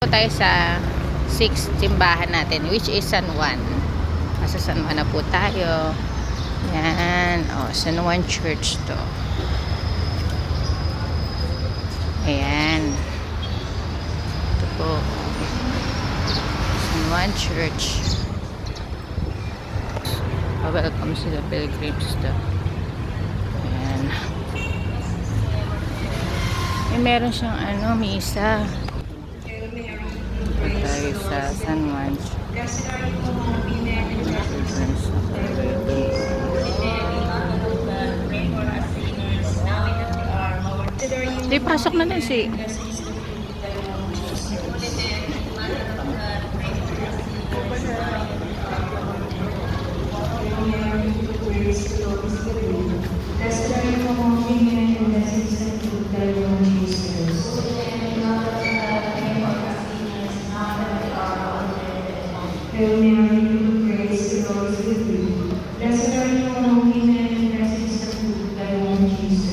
tayo sa 6th simbahan natin, which is San Juan. Nasa San Juan na po tayo. Yan. O, San Juan Church to. Ayan. Ito po. San Juan Church. Welcome sila pilgrims to. Ayan. Meron siyang misa. Ito tayo sa San Juan. Di, pasok na din si Hail Mary, full of grace, the Lord is with you. Blessed are you among women, and blessed is the fruit of thy womb, Jesus.